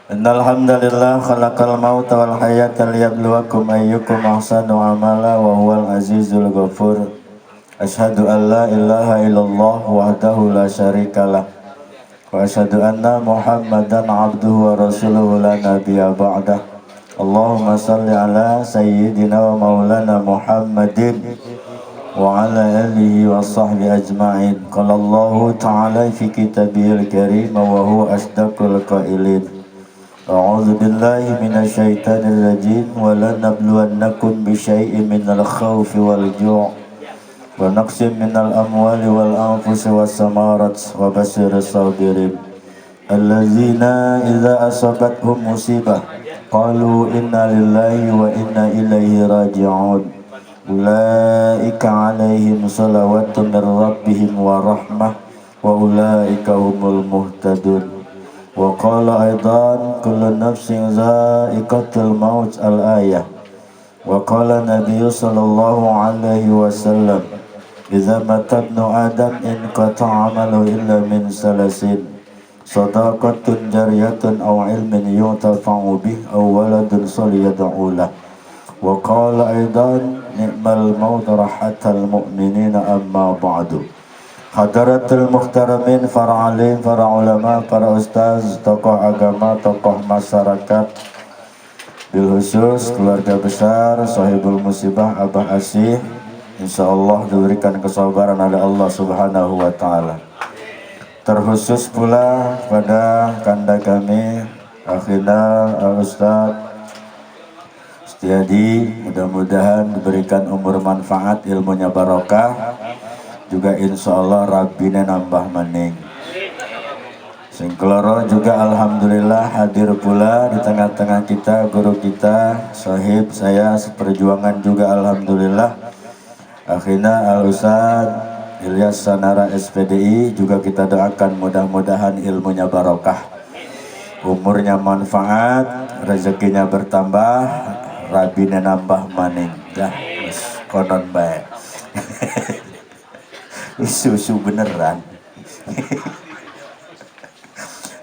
Innal hamdalillah khalaqal mauta wal hayata liyabluwakum ayyukum ahsanu amala wa huwal azizul ghafur. Asyhadu an la ilaha illallah wahdahu la syarikalah wa asyhadu anna Muhammadan abduhu wa rasuluhu la nabiyya ba'dah. Allahumma salli ala sayyidina wa maulana Muhammadin wa ala alihi wa sahbihi ajma'in. Qala Allahu ta'ala fi kitabihil karim wa huwa asdaqul qailin. A'udzu billahi minasyaitonir rajim wa la nabluwannakum bisyai'in minal khaufi wal ju' wa naqsin minal amwali wal anfusi was samarat wa basyiris sabirin allazina idza asabathum musibah qalu inna lillahi wa inna ilaihi raji'un ulaika alaihim salawatun mir rabbihim wa rahmah wa ulaika humul muhtadun. Wa qala aidan kullu nafsin za'iqatul maut al-ayah. Wa qala nabiyyu sallallahu alaihi wasallam idza mata ibnu adam in qata'a amalu illa min salasin sadaqatun jariyatun aw ilmin yuntafa'u bih aw waladun saliyad'u lah. Wa qala aidan ni'mal maut rahatal mu'minina amma ba'du. Hadaratul muhtaramin, para alim, para ulama, para ustaz, tokoh agama, tokoh masyarakat, bil khusus keluarga besar sahibul musibah Abah Asih, insyaallah diberikan kesabaran oleh Allah Subhanahu wa taala. Terkhusus pula pada kanda kami akhina Ustaz Setiadi, mudah-mudahan diberikan umur manfaat, ilmunya barokah, juga insya Allah Rabbina nambah maning. Singkloro juga alhamdulillah hadir pula di tengah-tengah kita guru kita, sahib saya seperjuangan juga alhamdulillah. Akhirnya Al-Ustaz Ilyas Sanara SPDI, juga kita doakan mudah-mudahan ilmunya barokah, umurnya manfaat, rezekinya bertambah, Rabbina nambah maning. Dah, konon baik. Susu beneran.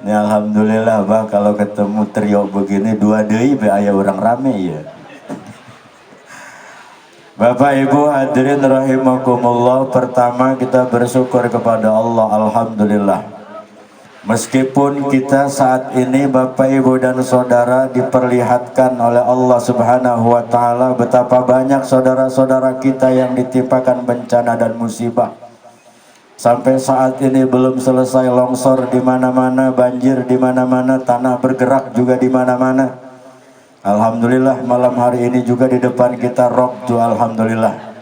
Ini alhamdulillah bah, kalau ketemu trio begini dua deui be aya orang rame ya. Bapak Ibu hadirin rahimakumullah, pertama kita bersyukur kepada Allah alhamdulillah. Meskipun kita saat ini Bapak Ibu dan Saudara diperlihatkan oleh Allah Subhanahu wa taala betapa banyak saudara-saudara kita yang ditimpakan bencana dan musibah. Sampai saat ini belum selesai, longsor di mana-mana, banjir di mana-mana, tanah bergerak juga di mana-mana. Alhamdulillah malam hari ini juga di depan kita roktu, alhamdulillah.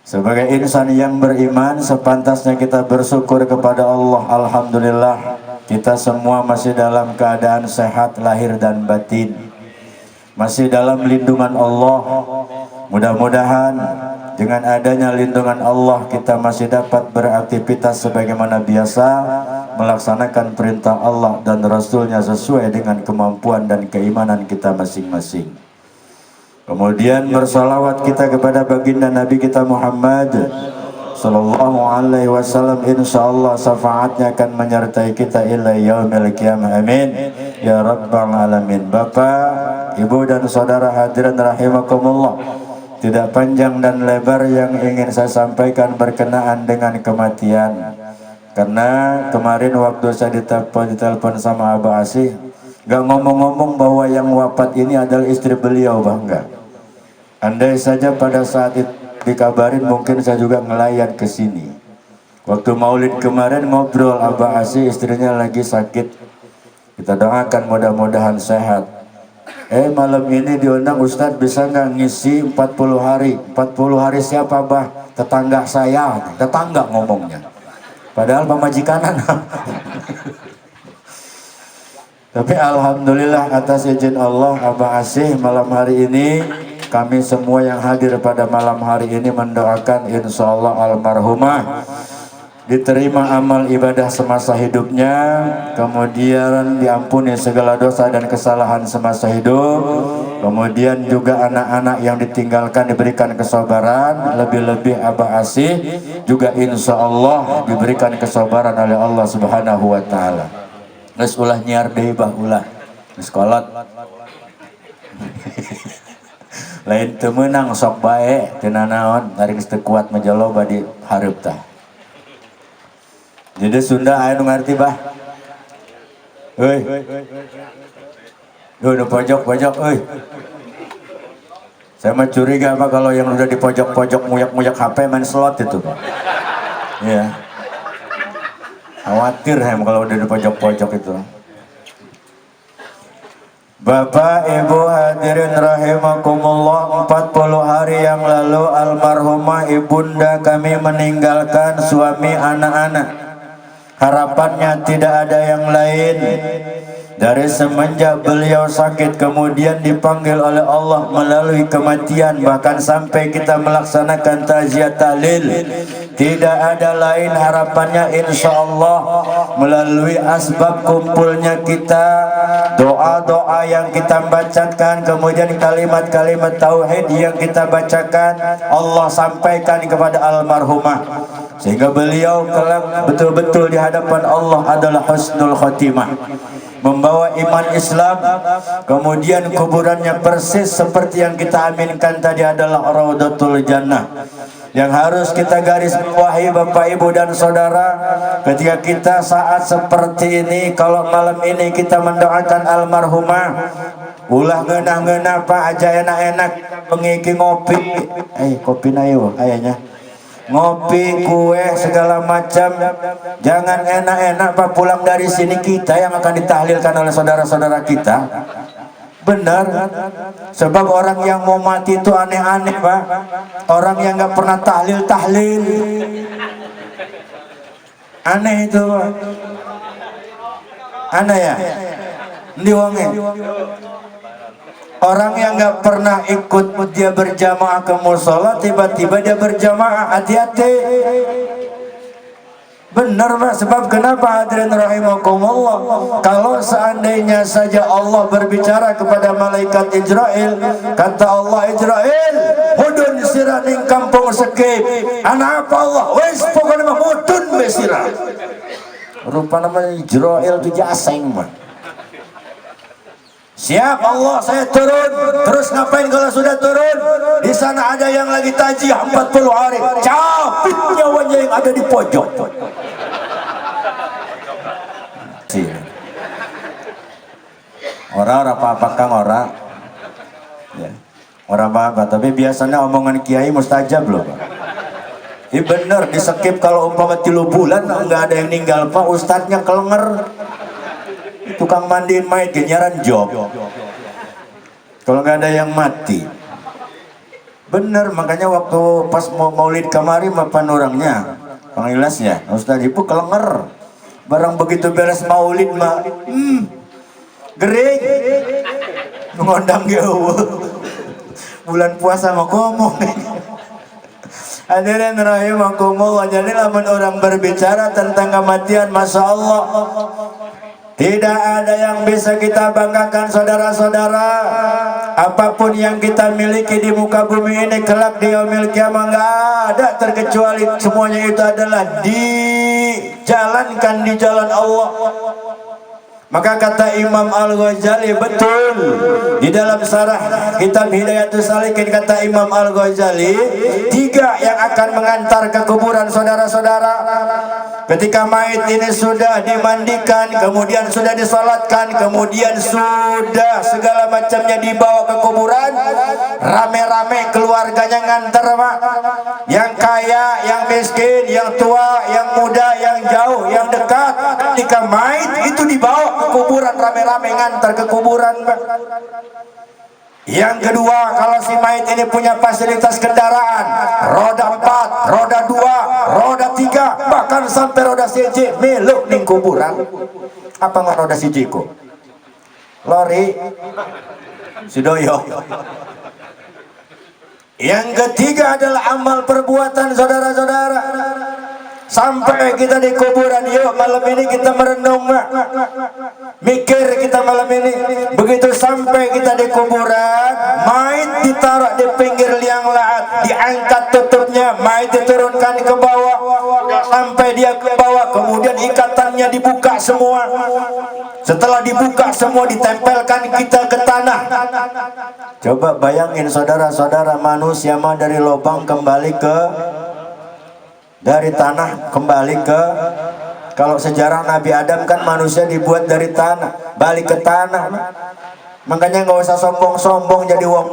Sebagai insan yang beriman, sepantasnya kita bersyukur kepada Allah, alhamdulillah. Kita semua masih dalam keadaan sehat lahir dan batin, masih dalam lindungan Allah. Mudah-mudahan dengan adanya lindungan Allah kita masih dapat beraktivitas sebagaimana biasa, melaksanakan perintah Allah dan Rasulnya sesuai dengan kemampuan dan keimanan kita masing-masing. Kemudian bersalawat kita kepada baginda Nabi kita Muhammad sallallahu alaihi wasallam, insyaallah syafaatnya akan menyertai kita ila yaumil qiyamah, amin ya rabbal alamin. Bapak, Ibu dan saudara hadirin rahimakumullah, tidak panjang dan lebar yang ingin saya sampaikan berkenaan dengan kematian. Karena kemarin waktu saya ditelepon sama Abah Asih, gak ngomong-ngomong bahwa yang wafat ini adalah istri beliau, bah enggak. Andai saja pada saat itu dikabarin, mungkin saya juga ngelayat ke sini. Waktu maulid kemarin ngobrol, Abah Asih istrinya lagi sakit. Kita doakan mudah-mudahan sehat. Malam ini diundang, Ustadz bisa nggak ngisi 40 hari? 40 hari siapa bah? Tetangga saya. Tetangga ngomongnya. Padahal pemajikanan. Tapi alhamdulillah atas izin Allah, Abah Asih malam hari ini, kami semua yang hadir pada malam hari ini mendoakan insya Allah almarhumah diterima amal ibadah semasa hidupnya, kemudian diampuni segala dosa dan kesalahan semasa hidup, kemudian juga anak-anak yang ditinggalkan diberikan kesabaran, lebih-lebih Abah Asih juga insya Allah diberikan kesabaran oleh Allah Subhanahu wa taala. geus ulah nyiar deui bah ulah geus kolot. Lain teu meunang sok bae teu nanaon ari geus teu kuat mah jaloba di hareup tah. Jadi Sunda aya nu ngarti bah. Euy. Duh, pojok-pojok euy. Saya mah curiga apa kalau yang udah di pojok-pojok muyak-muyak HP main slot itu, Pak. Ya. Khawatir hem kalau udah di pojok-pojok itu. Bapak Ibu hadirin rahimakumullah, 40 hari yang lalu almarhumah ibunda kami meninggalkan suami anak-anak. Harapannya tidak ada yang lain. Dari semenjak beliau sakit kemudian dipanggil oleh Allah melalui kematian, bahkan sampai kita melaksanakan takziah tahlil, tidak ada lain harapannya insya Allah melalui asbab kumpulnya kita, doa-doa yang kita bacakan, kemudian kalimat-kalimat tauhid yang kita bacakan, Allah sampaikan kepada almarhumah sehingga beliau kelak betul-betul di hadapan Allah adalah husnul khotimah, membawa iman Islam, kemudian kuburannya persis seperti yang kita aminkan tadi adalah Raudatul Jannah. Yang harus kita garis bawahi Bapak Ibu dan Saudara, ketika kita saat seperti ini, kalau malam ini kita mendoakan almarhumah, ulah ngeunah-ngeunah Pak aja enak-enak pengiki ngopi, kopi na yuk ayahnya, ngopi, kue, segala macam. Jangan enak-enak Pak pulang dari sini kita yang akan ditahlilkan oleh saudara-saudara kita. Benar, sebab orang yang mau mati itu aneh-aneh Pak. Orang yang nggak pernah tahlil, aneh itu Pak. Aneh ya, diwonge. Orang yang nggak pernah ikut dia berjamaah ke musola, tiba-tiba dia berjamaah, hati-hati. Benar Pak, sebab kenapa hadirin rahimakumullah, kalau seandainya saja Allah berbicara kepada malaikat Israel, kata Allah, Israel hudun sirah ning kampung sekip, anak apa Allah wes pokoknya mah hudun besirah. Rupa nama Israel itu jaseng Pak. Siap Allah, saya turun. Terus ngapain kalau sudah turun? Di sana ada yang lagi tajih 40 hari. Capit nyawanya yang ada di pojok. Orang apa kang orang? Ya. Orang apa? Tapi biasanya omongan kiai mustajab loh. Ini bener di skip kalau umpama 3 bulan nggak ada yang ninggal Pak, ustadznya kelenger. Tukang mandiin mayat genyaran job kalau nggak ada yang mati. Bener, makanya waktu pas mau maulid kemarin mapan orangnya pangilasnya Ustaz Ibu kelenger barang begitu beres maulid mah gering ngondang jauh bulan puasa mau ngomong. Hadirin rahimakumullah, jadi lamun orang berbicara tentang kematian, masya Allah, tidak ada yang bisa kita banggakan saudara-saudara. Apapun yang kita miliki di muka bumi ini kelak di yaumil kiamah nggak ada terkecuali semuanya itu adalah dijalankan di jalan Allah. Maka kata Imam Al-Ghazali, betul di dalam sarah kitab Hidayatus Salikin, kata Imam Al-Ghazali, 3 yang akan mengantar ke kuburan saudara-saudara. Ketika mayit ini sudah dimandikan, kemudian sudah disalatkan, kemudian sudah segala macamnya dibawa ke kuburan, rame-rame keluarganya nganter Pak. Yang kaya, yang miskin, yang tua, yang muda, yang jauh, yang dekat. Ketika mayit itu dibawa ke kuburan, rame-rame ngantar ke kuburan Pak. Yang kedua, kalau si mayit ini punya fasilitas kendaraan, roda 4, roda 2, roda 3, bahkan sampai roda CJ meluk ning kuburan. Apa nggak roda CJ ku? Lori Sidoyo. Yang ketiga adalah amal perbuatan saudara-saudara. Sampai kita di kuburan, yuk malam ini kita merenung Pak. Mikir kita malam ini. Begitu sampai kita di kuburan, mayit ditaruh di pinggir liang lahat, diangkat tutupnya, mayit diturunkan ke bawah. Sampai dia ke bawah, kemudian ikatannya dibuka semua. Setelah dibuka semua, ditempelkan kita ke tanah. Coba bayangin saudara-saudara, manusia mah dari lubang kembali ke, dari tanah kembali ke, kalau sejarah Nabi Adam kan manusia dibuat dari tanah, balik ke tanah. Makanya nggak usah sombong-sombong jadi wong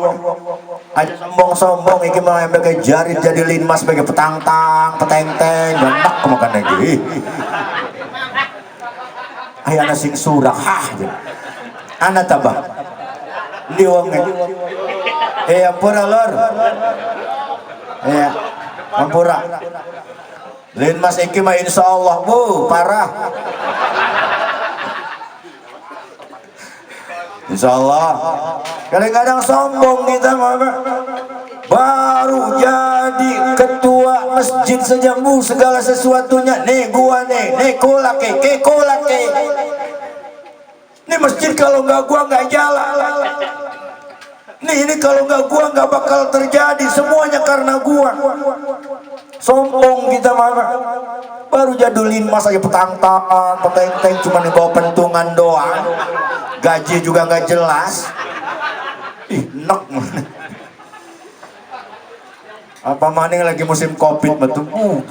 aja, sombong-sombong iki mah ambek jari jadi linmas sebagai petang-tang peteng-teng banyak kemakan lagi. Ay ana sing surah ana tabah di wong ampura lor ampura linmas iki mah insyaallah bu parah. Insyaallah. Kadang-kadang sombong kita baru jadi ketua masjid saja segala sesuatunya nih gua nih kulake nih masjid kalau nggak gua nggak jalan nih, ini kalau nggak gua nggak bakal terjadi, semuanya karena gua. Sombong kita baru jadulin mas aja petang-tang peteng-teng cuma di bawah pentungan doang, gaji juga nggak jelas. Enak apa maning lagi musim covid betul.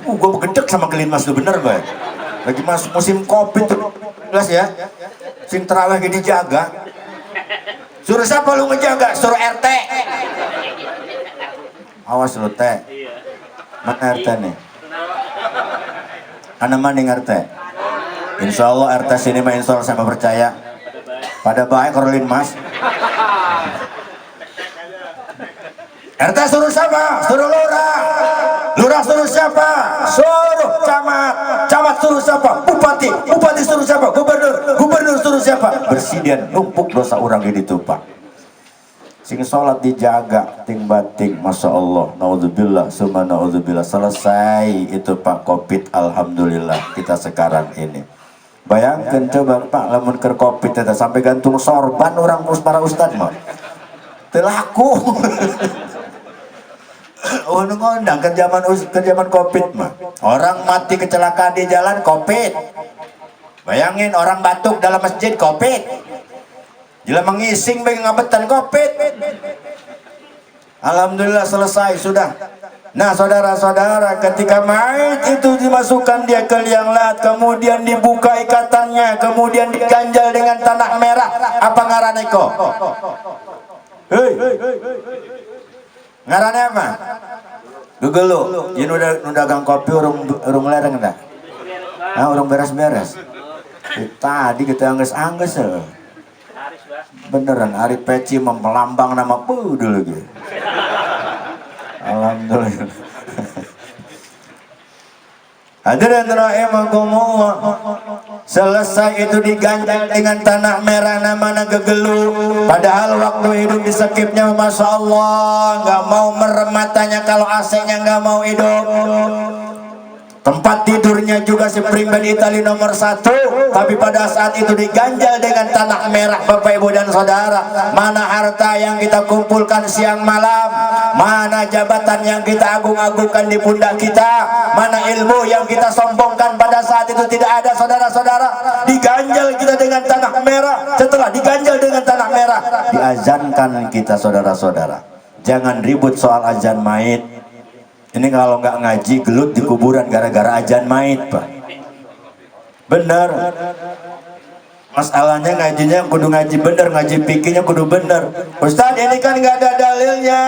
Gue begedek sama kelin mas tuh bener gue lagi musim covid tuh jelas ya. Sing terawih lagi dijaga, suruh siapa lu ngejaga? Suruh RT. Awas lu teh, mana RT nih? Anak maning RT. Insya Allah RT sini mah insya Allah saya percaya pada baik korlin mas. RT suruh siapa? Suruh lurah. Lurah suruh siapa? Suruh camat suruh siapa? Bupati suruh siapa? Gubernur suruh siapa? Presiden. Numpuk dosa orang di ditupak. Sing sholat dijaga ting bating, masya Allah, naudzubillah, summa naudzubillah. Selesai itu Pak Covid, alhamdulillah kita sekarang ini. Bayangkan coba Pak, lamun ke Covid itu sampai gantung sorban orang para ustad mah telaku. Oh ngondang ke zaman Covid mah orang mati kecelakaan di jalan Covid. Bayangin orang batuk dalam masjid Covid. Jika mengising bagi ngabetan Covid. Alhamdulillah selesai sudah. Nah saudara-saudara, ketika mayat itu dimasukkan dia ke liang lahat, kemudian dibuka ikatannya, kemudian diganjal dengan tanah merah, apa ngaranna iko? Hei, ngaranna apa? Gugelu, ini udah dagang kopi urung lereng dah. Nah, urung beres-beres. Tadi kita angges-angges beneran hari peci melambang nama dulu gitu. Alhamdulillah. Hadirin rahimakumullah. Selesai itu diganjal dengan tanah merah namanya gegelu. Padahal waktu hidup disekipnya masya Allah nggak mau merem matanya kalau AC-nya nggak mau hidup. Tempat tidurnya juga spring bed Itali nomor 1. Tapi pada saat itu diganjal dengan tanah merah. Bapak ibu dan saudara, mana harta yang kita kumpulkan siang malam, mana jabatan yang kita agung-agungkan di pundak kita, mana ilmu yang kita sombongkan pada saat itu tidak ada. Saudara-saudara, diganjal kita dengan tanah merah. Setelah diganjal dengan tanah merah, diazankan kita. Saudara-saudara, jangan ribut soal azan mayit. Ini kalau nggak ngaji gelut di kuburan gara-gara azan mayit Pak. Bener. Masalahnya ngajinya kudu ngaji bener, ngaji pikirnya kudu bener. Ustadz ini kan nggak ada dalilnya.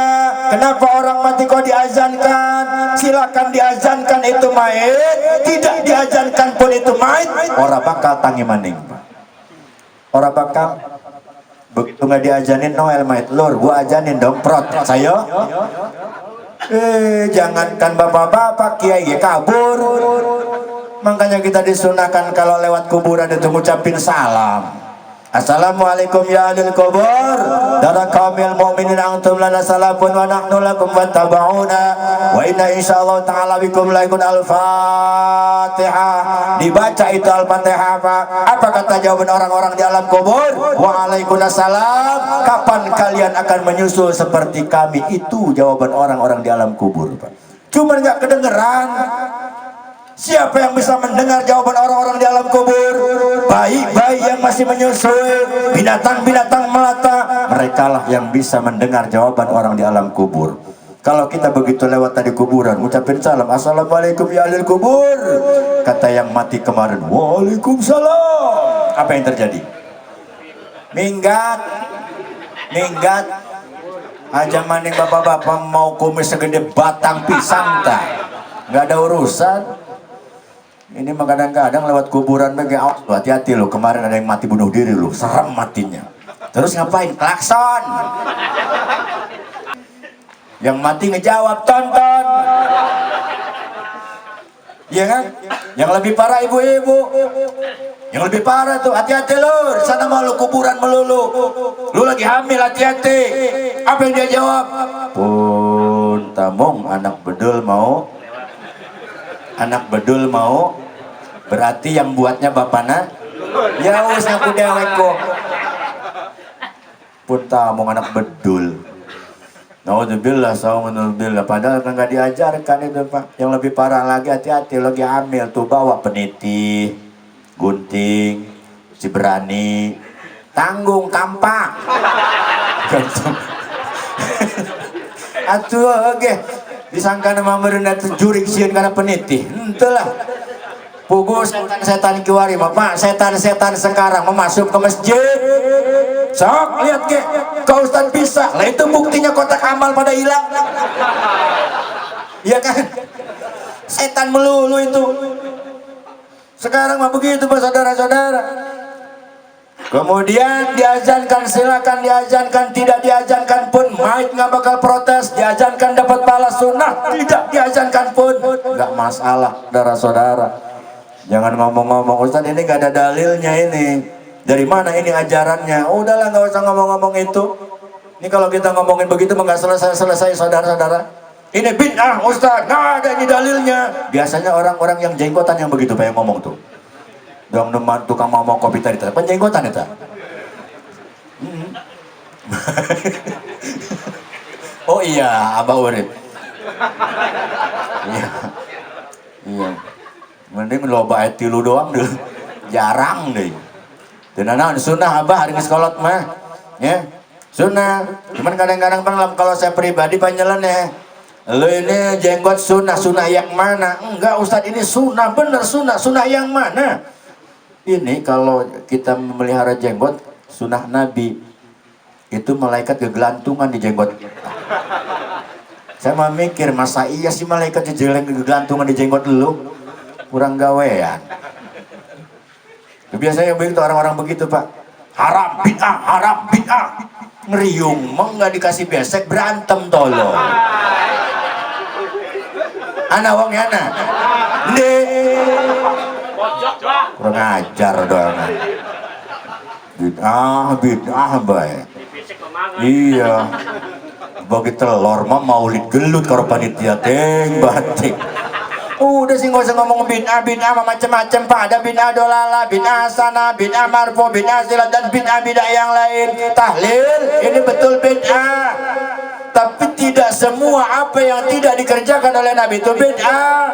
Kenapa orang mati kok diazankan? Silakan diazankan itu mayit, tidak diazankan pun itu mayit. Orang bakal tangi maning Pak. Orang bakal begitu nggak diajanin Noel mayit lur, gua ajanin dong prot saya. Jangankan bapak-bapak kiai kabur. Makanya kita disunahkan kalau lewat kuburan itu ngucapin salam. Assalamualaikum ya ahlul kubur, dara kamil mu'minin antum lana salafun wa nahnu lakum fattaba'una wa inna insyaallah ta'ala bikum laikun al-fatihah. Dibaca itu al-fatihah apa kata jawaban orang-orang di alam kubur? Waalaikumsalam. Kapan kalian akan menyusul seperti kami? Itu jawaban orang-orang di alam kubur Pak. Cuma nggak kedengeran. Siapa yang bisa mendengar jawaban orang-orang di alam kubur? Bayi-bayi yang masih menyusui, binatang-binatang melata, merekalah yang bisa mendengar jawaban orang di alam kubur. Kalau kita begitu lewat tadi kuburan, ucapin salam, assalamualaikum ya ahlil kubur, kata yang mati kemarin, waalaikumsalam, apa yang terjadi? Minggat, minggat. Aja maning bapak-bapak mau kumis segede batang pisang tak, nggak ada urusan. Ini mah kadang-kadang lewat kuburan begitu, hati-hati lo, kemarin ada yang mati bunuh diri lo, serem matinya. Terus ngapain? Klakson. Yang mati ngejawab, tonton. Iya kan? Yang lebih parah ibu-ibu. Yang lebih parah tuh, hati-hati lo, di sana mau lo kuburan melulu. Lu lagi hamil, hati-hati. Apa yang dia jawab? Pun tamung anak bedul mau. Anak bedul mau, berarti yang buatnya bapana. Ya wis ngaku dewek kok. Pun tamung anak bedul. Naudzubillah, sauzubillah. Padahal kan nggak diajarkan itu Pak. Yang lebih parah lagi, hati-hati lagi hamil tuh, bawa peniti, gunting, si berani, tanggung tampak. Atuh oke. Disangka nama merendah jurik sieun karena peniti. Entahlah. Pugus setan kiwari Bapak, setan-setan sekarang memasuk ke masjid. Sok lihat ke, kau Ustaz bisa. Lah itu buktinya kotak amal pada hilang. Iya kan? Setan melulu itu. Sekarang mah begitu Pak saudara-saudara. Kemudian diazankan, silakan diazankan, tidak diazankan pun maik nggak bakal protes. Diazankan dapat balas sunnah, tidak diazankan pun nggak masalah, saudara-saudara. Jangan ngomong-ngomong, Ustaz ini nggak ada dalilnya ini. Dari mana ini ajarannya? Udahlah, nggak usah ngomong-ngomong itu. Ini kalau kita ngomongin begitu nggak selesai-selesai, saudara-saudara. Ini bid'ah Ustaz, nggak ada ini dalilnya. Biasanya orang-orang yang jenggotan yang begitu Pak yang ngomong tuh. Dong teman tukang mau kopi tadi penjenggotan itu. Oh iya, Abah Urip. Iya. Iya. Mending loba aya tilu doang deh. Jarang deh. Teu naon sunah Abah hari sekolot mah. Ya. Sunah. Cuman kadang-kadang kalau saya pribadi panjalan ya. Lu ini jenggot sunah yang mana? Enggak Ustadz, ini sunah bener, sunah yang mana? Ini kalau kita memelihara jenggot, sunnah Nabi itu malaikat kegelantungan di jenggot kita. Saya mau mikir, masa iya sih malaikat kegelantungan di jenggot lu? Kurang gawean. Biasanya begitu orang-orang begitu Pak. Haram bid'ah. Ngeriung, mau nggak dikasih besek berantem tolong. Anak wongnya anak. Kurang ajar doang. Bid'ah baik. Iya. Bagi telur mah maulid gelut karo panitia teng batik. Udah sih nggak usah ngomong bid'ah macam-macam Pak. Ada bid'ah dolala, bid'ah hasanah, bid'ah marfu, bid'ah silat dan bid'ah yang lain. Tahlil ini betul bid'ah. Tapi tidak semua apa yang tidak dikerjakan oleh Nabi itu bid'ah.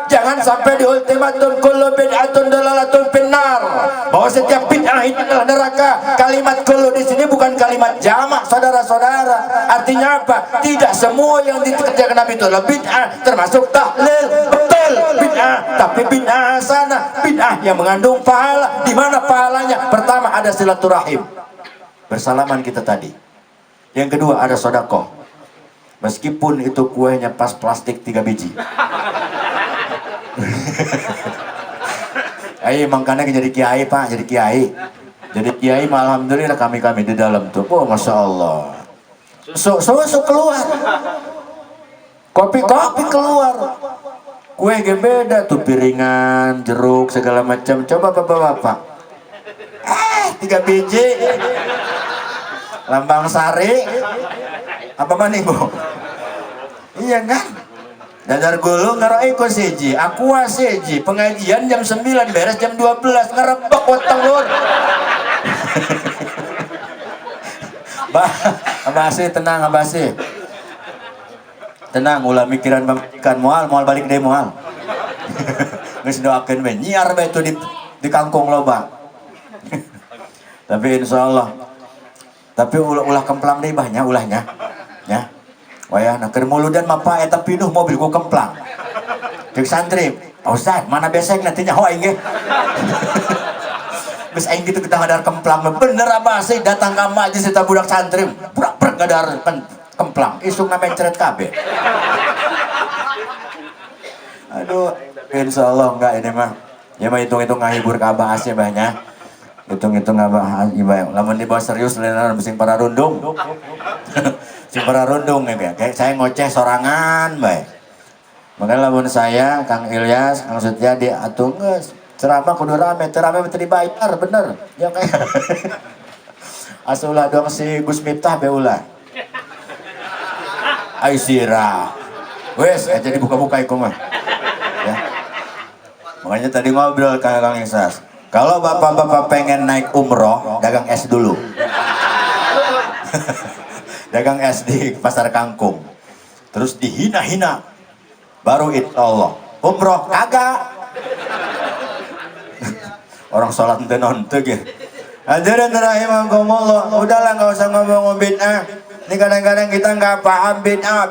Jangan sampai di ultimatum kullu bid'atun dalalatun finnar, bahwa setiap bid'ah itu adalah neraka. Kalimat kullu di sini bukan kalimat jamak, saudara-saudara. Artinya apa? Tidak semua yang dikerjakan Nabi itu adalah bid'ah, termasuk tahlil. Betul bid'ah, tapi bid'ah hasanah, bid'ah yang mengandung pahala. Di mana pahalanya? Pertama ada silaturahim, bersalaman kita tadi. Yang kedua ada sedekah. Meskipun itu kuenya pas plastik 3 biji. Ayo makanya jadi kiai Pak, jadi kiai. Jadi kiai alhamdulillah kami di dalam tuh. Oh Masya Allah. So keluar. Kopi keluar. Kue beda tuh, piringan, jeruk segala macam. Coba bapak-bapak. 3 biji. Lambang Sari. Apa maning Bu? Iya kan? Dadar gulung ngaroi ko seji, aqua seji, pengajian jam 9 beres jam 12, ngerebek telur. Abasi tenang Abasi. Tenang, ulah mikiran pemikiran mual balik deh mual. Geus doakeun we nyiar bae itu di kangkung loba. Tapi insyaallah. Tapi ulah kemplang deui bah nya ulahnya. Nya. Wayahna keur muludan mah pa eta pinuh mobil ku kemplang. Cek santri, Pak Ustaz, mana besek nanti nyaho aing ge. Geus aing kitu kita ngadar kemplang bener abah sih datang ka majelis eta budak santri. Budak prek ngadar kemplang, isungna mencret kabeh. Aduh, insyaallah enggak ini mah. Ya mah hitung-hitung ngahibur ka abah ase banyak. Hitung-hitung abah ibae. Lamun dibawa serius lain bising para rundung. Sing para rundung ya, kayak saya ngoceh sorangan bae. Makanya lamun saya Kang Ilyas, Kang Sutyadi atuh geus ceramah kudu rame, teu rame teu dibayar bener. Ya kayak asulah dong si Gus Miftah be ulah. Ai sirah. Wes aja dibuka-buka iku mah. Ya. Makanya tadi ngobrol Kang Ilyas. Kalau bapak-bapak pengen naik umroh, dagang es dulu. Dagang es di pasar kangkung. Terus dihina-hina. Baru Allah. Umroh kagak. Orang sholat ente nonton ya. Hadirin rahimakumullah. Udahlah nggak usah ngomong bid'ah. Ini kadang-kadang kita nggak paham bid'ah.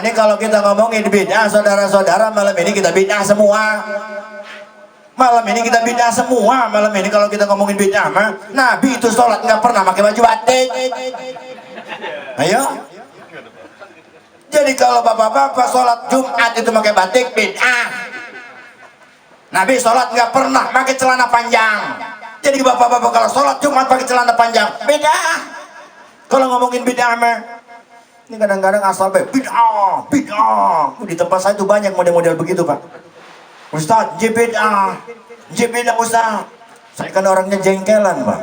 Ini kalau kita ngomongin bid'ah, saudara-saudara, malam ini kita bid'ah semua. Malam ini kita bid'ah semua. Malam ini kalau kita ngomongin bid'ah mah, Nabi itu sholat nggak pernah pakai baju batik. Ayo. Jadi kalau bapak-bapak sholat Jumat itu pakai batik, bid'ah. Nabi sholat nggak pernah pakai celana panjang. Jadi bapak-bapak kalau sholat Jumat pakai celana panjang, bid'ah. Kalau ngomongin bid'ah mah, ini kadang-kadang asal bid'ah. Di tempat saya itu banyak model-model begitu Pak. Ustaz, bid'ah Ustaz. Saya kan orangnya jengkelan Pak.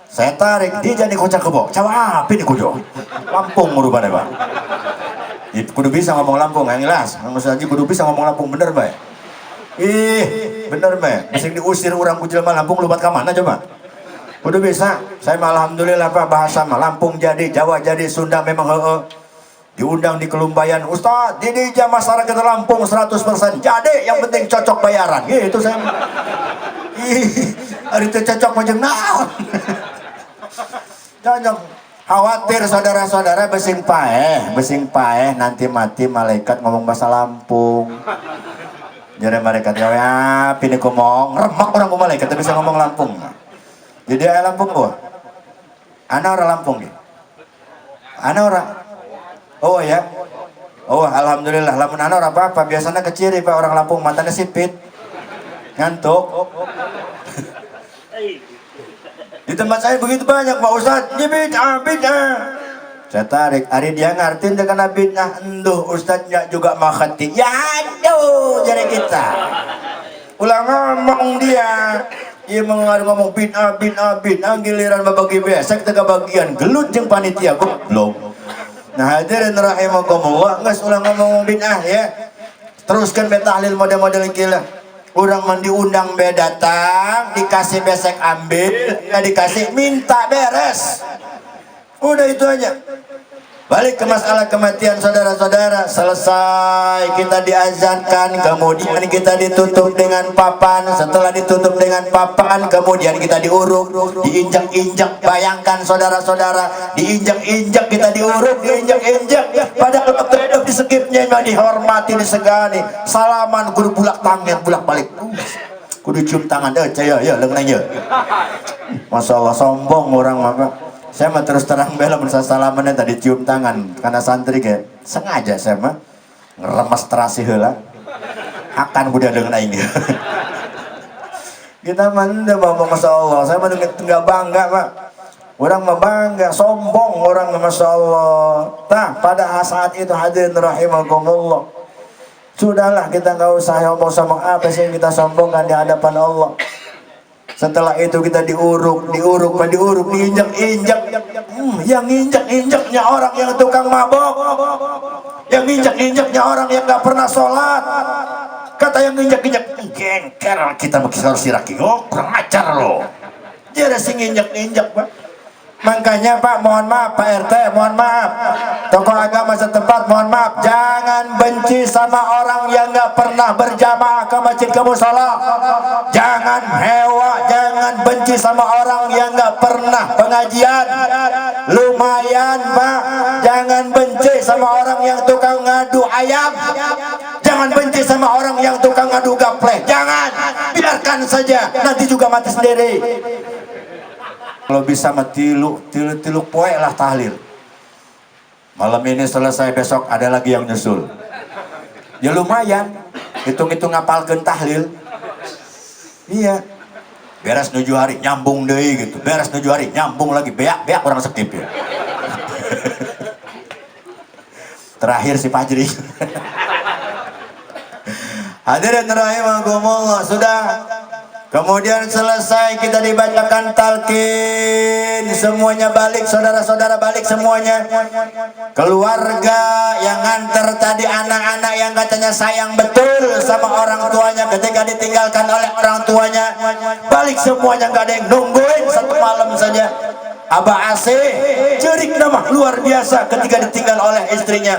Saya tarik, dia jadi kocak kebo. Cawa apa ini kudu? Lampung merubahnya Pak. Kudu bisa ngomong Lampung, yang jelas. Ustaz Haji kudu bisa ngomong Lampung, bener Pak. Bener Pak. Bisa diusir orang kujelma Lampung, lupat ke mana coba? Kudu bisa. Saya mah alhamdulillah Pak, bahasa mah Lampung jadi, Jawa jadi, Sunda memang diundang di Kelumbayan. Ustaz, ini jam masyarakat Lampung 100%. Jadi yang penting cocok bayaran. Gitu saya. Hari itu cocok macam naon. Cocok. Khawatir saudara-saudara besing paeh nanti mati malaikat ngomong bahasa Lampung. Jadi malaikat ya pilih ngomong remak orang ku malaikat bisa ngomong Lampung. Jadi ayah Lampung bu. Ana orang Lampung ya. Ana orang. Oh ya. Oh alhamdulillah. Lamun ana orang apa biasanya keciri Pak orang Lampung matanya sipit. Ngantuk. Di tempat saya begitu banyak Pak Ustadz, bid'ah. Saya tarik, hari dia ngartin dia kena bid'ah, enduh Ustadznya juga makhati. Ya aduh, jadi kita. Ulang ngomong dia ngomong bid'ah, giliran babagi besek tega bagian gelut jeung panitia goblok. Nah hadirin rahimakumullah, geus ulang ngomong bid'ah ya. Teruskan betahlil model-model gila. Orang mandi undang be datang, dikasih besek ambil, nggak dikasih minta beres. Udah itu aja. Balik ke masalah kematian saudara-saudara. Selesai kita diazankan, kemudian kita ditutup dengan papan. Setelah ditutup dengan papan, kemudian kita diuruk, diinjak-injak. Bayangkan saudara-saudara, diinjak-injak kita diuruk, diinjak-injak. Padahal waktu hidup disekipnya, dihormati, disegani. Salaman kudu bulak tangan, bulak balik. Kudu cium tangan, ya lengan. Masya Allah sombong orang maka. Saya mah terus terang bela salamannya tadi cium tangan karena santri kayak sengaja saya mah ngeremas terasi heula akan budak dengan aing. Kita mah ngomong Masya Allah, saya mah enggak bangga Pak. Orang mah bangga, sombong orang Masya Allah. Nah pada saat itu hadirin rahimakumullah, sudahlah kita nggak usah ngomong sama apa sih yang kita sombongkan di hadapan Allah. Setelah itu kita diinjak-injak. Yang injak-injaknya orang yang tukang mabok, yang injak-injaknya orang yang nggak pernah sholat. Kata yang injak-injak, gengker kita harus siraki. Oh kurang ajar loh. Dia ada sing injak-injak Pak. Makanya Pak, mohon maaf, Pak RT, mohon maaf, tokoh agama setempat, mohon maaf, jangan benci sama orang yang nggak pernah berjamaah ke masjid ke musola. Jangan hewa, jangan benci sama orang yang nggak pernah pengajian. Lumayan Pak, jangan benci sama orang yang tukang ngadu ayam. Jangan benci sama orang yang tukang ngadu gaplek. Jangan, biarkan saja, nanti juga mati sendiri. Kalau bisa mah tilu poe lah tahlil. Malam ini selesai, besok ada lagi yang nyusul. Ya lumayan, hitung-hitung ngapalkeun tahlil. Iya. Beres 7 hari nyambung deui gitu. Beres 7 hari nyambung lagi, beak orang sekip ya. Terakhir si Fajri. Hadirin rahimakumullah, sudah. Kemudian selesai kita dibacakan talqin, semuanya balik, saudara-saudara balik semuanya. Keluarga yang nganter tadi, anak-anak yang katanya sayang betul sama orang tuanya ketika ditinggalkan oleh orang tuanya, balik semuanya, nggak ada yang nungguin 1 malam saja. Abah Asih cerik nama luar biasa ketika ditinggal oleh istrinya.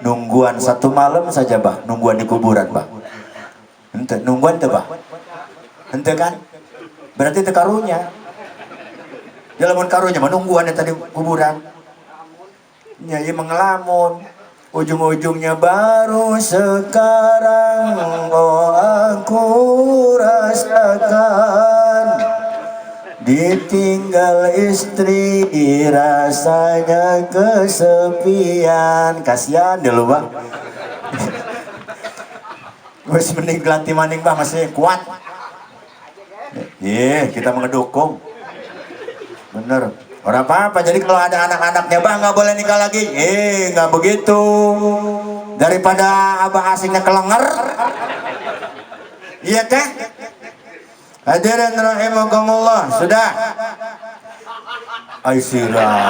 Nungguan 1 malam saja bah, nungguan di kuburan bah. Ente nungguan tuh bah. Ente kan? Berarti itu karunya. Jalamun karunya menungguan tadi kuburan. Nyai mengelamun. Ujung-ujungnya baru sekarang oh aku rasakan ditinggal istri rasanya kesepian. Kasihan deh lu bang. Wes mending gelanti maning bang, masih kuat. Kita mengedukung. Bener. Orang apa-apa. Jadi kalau ada anak-anaknya bang nggak boleh nikah lagi. Nggak begitu. Daripada abah asingnya kelenger. Iya teh. Hadirin rahimakumullah. Sudah. Aisyirah.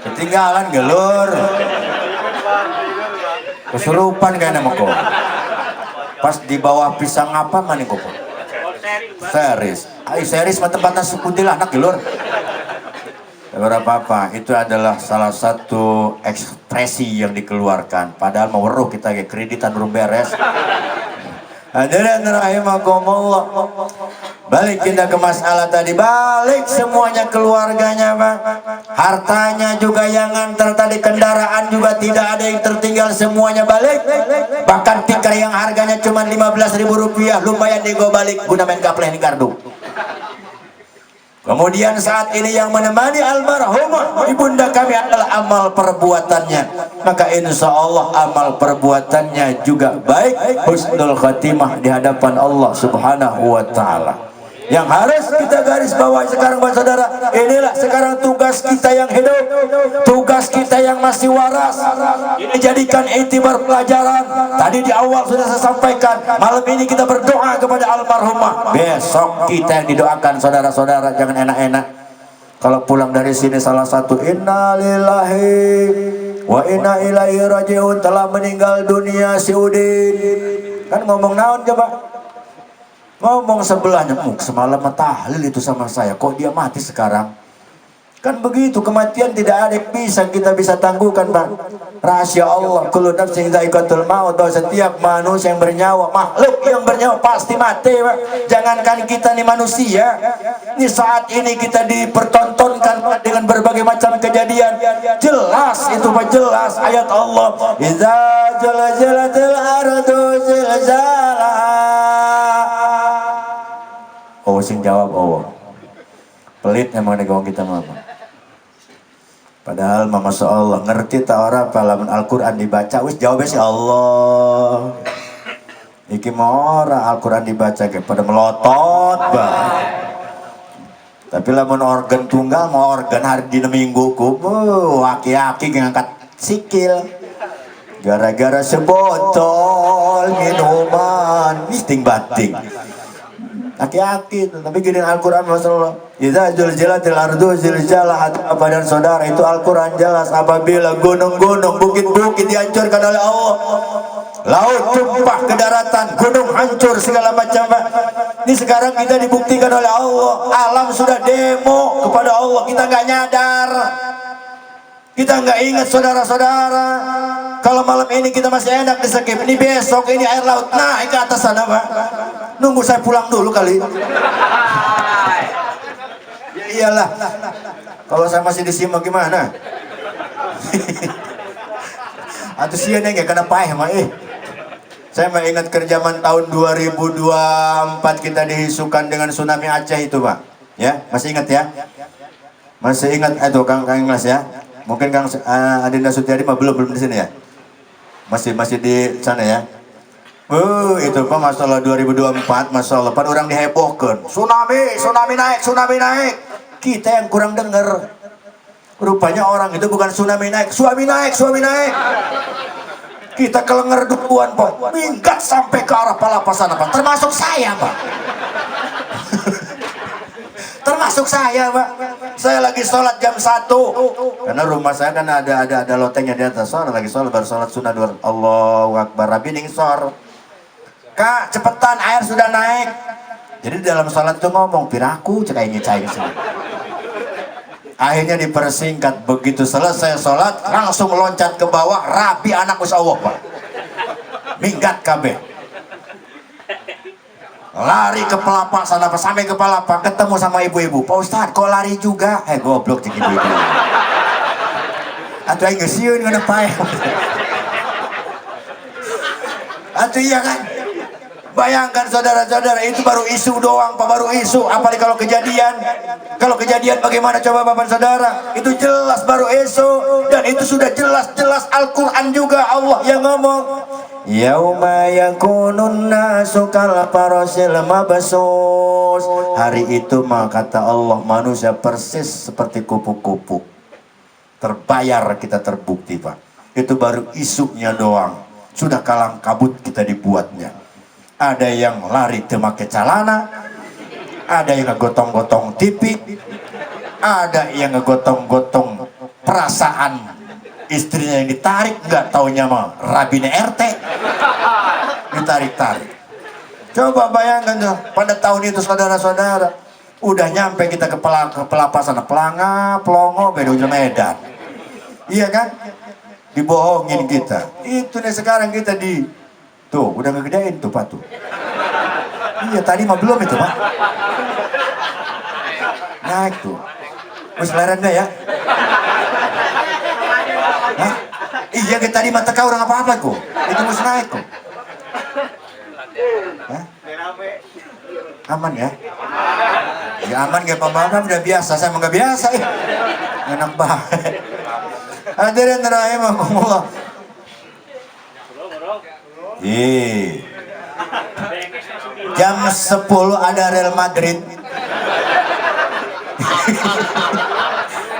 Ketinggalan gelur. Kesurupan kayaknya mako. Pas di bawah pisang apa maning kok? Seris. Seris mah tempatnya sekuntilah anak gelur. Apa-apa, itu adalah salah satu ekspresi yang dikeluarkan. Padahal mau weruh kita kayak kreditan belum beres. Hadirin rahimakumullah. Balik kita ke masalah tadi, balik semuanya keluarganya Pak. Hartanya juga yang nganter tadi, kendaraan juga tidak ada yang tertinggal, semuanya balik. Bahkan tikar yang harganya cuma 15.000 rupiah lumayan digo balik guna main gapleh di gardu. Kemudian saat ini yang menemani almarhumah ibunda kami adalah amal perbuatannya. Maka insya Allah amal perbuatannya juga baik, husnul khatimah di hadapan Allah subhanahu wa ta'ala. Yang harus kita garis bawahi sekarang Pak Saudara, inilah sekarang tugas kita yang hidup, tugas kita yang masih waras. Ini jadikan iktibar pelajaran. Tadi di awal sudah saya sampaikan, malam ini kita berdoa kepada almarhumah. Besok kita yang didoakan saudara-saudara, jangan enak-enak. Kalau pulang dari sini salah satu innalillahi wa inna ilaihi rajiun, telah meninggal dunia si Udin. Kan ngomong naon coba? Ngomong sebelahnya, semalam tahlil itu sama saya, kok dia mati sekarang? Kan begitu, kematian tidak ada yang kita bisa tangguhkan Pak. Rahasia Allah, kullu nafsin dha'iqatul maut, bahwa setiap manusia yang bernyawa, makhluk yang bernyawa pasti mati Pak. Jangankan kita nih manusia, ini saat ini kita dipertontonkan dengan berbagai macam kejadian. Jelas itu Pak, jelas ayat Allah, idza zalzalatil ardu zilzalaha. Oh sing jawab oh. Pelitnya mau negong kita mama. Padahal mama Allah ngerti tak orang palaman Al-Quran dibaca wis jawabnya si Allah. Iki mau orang Al-Quran dibaca kayak pada melotot bah. Tapi lamun organ tunggal mau organ hari dina minggu ku, aki-aki ngangkat sikil. Gara-gara sebotol minuman misting bating. Aki-aki, tapi gini Al-Quran masalah. Idza zulzilatil ardu zilzalaha, apa dan saudara itu Al-Quran jelas apabila gunung-gunung, bukit-bukit dihancurkan oleh Allah. laut tumpah ke daratan, gunung hancur segala macam, Pak. Ini sekarang kita dibuktikan oleh Allah, alam sudah demo kepada Allah, kita nggak nyadar, kita nggak ingat saudara-saudara. Kalau malam ini kita masih enak di skip, ini besok ini air laut naik ke atas sana, Pak. Nunggu saya pulang dulu kali. Ya iyalah, kalau saya masih di sini gimana? Atau sian nggak kena payah mah Saya ingat kerjaman tahun 2024 kita dihisukan dengan tsunami Aceh itu, Pak. Ya, masih ingat ya? Masih ingat itu Kang Inglas ya? Mungkin Kang Adinda Sutiadi mah belum di sini ya? Masih di sana ya? Itu Pak, masalah 2024, masalah Pak orang dihebohkan. Tsunami naik. Kita yang kurang dengar. Rupanya orang itu bukan tsunami naik. Kita kelenger duluan, Pak. Minggat sampai ke arah Palapa sana, Pak. Termasuk saya, Pak. Termasuk saya, Pak. Saya lagi sholat jam 1. Karena rumah saya kan ada lotengnya di atas. Soalnya lagi sholat, baru sholat sunnah dua. Allahu Akbar. Rabi ningsor. Kak, cepetan, air sudah naik. Jadi dalam sholat itu ngomong, piraku cekainya cair sini. Akhirnya dipersingkat, begitu selesai sholat langsung loncat ke bawah, rapi anak Masya Allah, Pak. Minggat kabeh. Lari ke Pelapa sana, sampai ke Pelapa ketemu sama ibu-ibu. Pak Ustadz kok lari juga? Goblok cik ibu-ibu. Atuh aing geus sieun ngeuneuh paeh. Atuh iya kan? Bayangkan saudara-saudara, itu baru isu doang, Pak, baru isu. Apalagi kalau kejadian. Kalau kejadian bagaimana coba Bapak Saudara? Itu jelas baru isu, dan itu sudah jelas-jelas Al-Qur'an juga Allah yang ngomong. Yauma yakunun nasu kal farasil mabsus. Hari itu mah kata Allah manusia persis seperti kupu-kupu. Terbayar kita terbukti, Pak. Itu baru isunya doang. Sudah kalang kabut kita dibuatnya. Ada yang lari memakai celana, ada yang ngegotong-gotong TV, ada yang ngegotong-gotong perasaan istrinya yang ditarik, nggak taunya mah rabine RT ditarik-tarik. Coba bayangkan tuh, pada tahun itu saudara-saudara, udah nyampe kita ke Pelapa sana, Pelanga, Pelongo, Bedo Medan, iya kan? Dibohongin kita. Itu nih sekarang kita tuh, udah ngegedein tuh, Pak, tuh. Iya, tadi mah belum itu, Pak. Naik tuh. Wis leren deh ya. Hah? Iya, kita tadi mah teka orang apa-apa kok. Itu mus naik kok. Hah? Aman ya? Ya aman gak apa-apa, udah biasa. Saya mah gak biasa ya. Enak banget. Hadirin rahimakumullah. Jam 10 ada Real Madrid.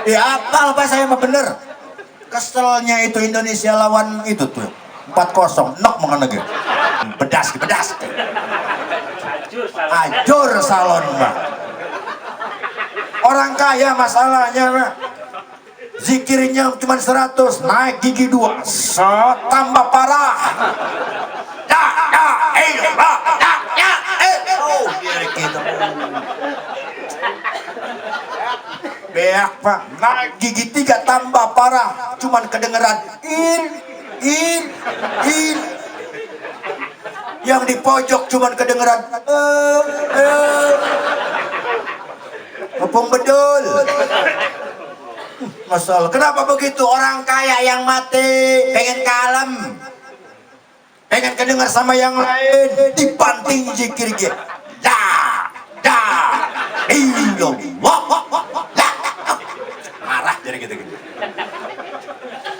Ya apal Pak, saya mah bener. Keselnya itu Indonesia lawan itu tuh 4-0 nok mengenai gitu. Bedas. Ajur salon, Pak. Orang kaya masalahnya, Pak. Zikirnya cuma 100, naik gigi 2, tambah parah. Oh, gitu. Beak, Pak, naik gigi 3 tambah parah, cuman kedengeran in. Yang di pojok cuman kedengeran Opung bedul. Masalah, kenapa begitu? Orang kaya yang mati pengen kalem, pengen kedengar sama yang lain, dibanting zikir gitu. Marah jadi gitu.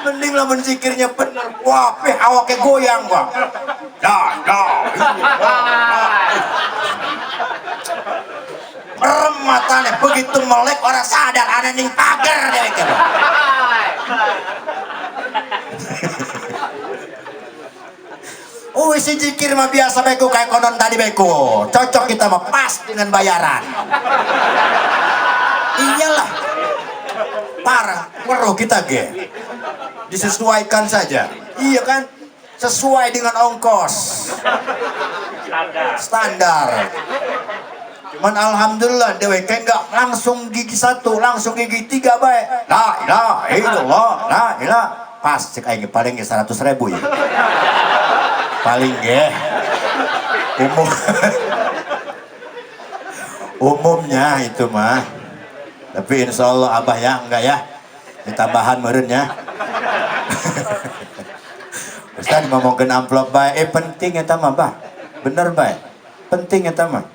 Mending lah zikirnya bener. Wah, awaknya goyang, Pak. Merem matanya, begitu melek orang sadar ada ning pagar dia gitu. Si zikir mah biasa beko kayak konon tadi beko. Cocok kita mah pas dengan bayaran. Iyalah. Parah, weruh kita ge. Disesuaikan saja. Iya kan? sesuai dengan ongkos standar. Cuman alhamdulillah dewek enggak langsung gigi 1, langsung gigi 3 baik. La ilaha illallah, la ilaha. Pas cek aing paling 100.000 ya. Paling ge. Umumnya itu mah. Tapi insya Allah abah ya enggak ya. Ditambahan meureun ya. Ustaz ngomongkeun amplop bae, penting eta mah bah. Bener bae. Penting eta mah.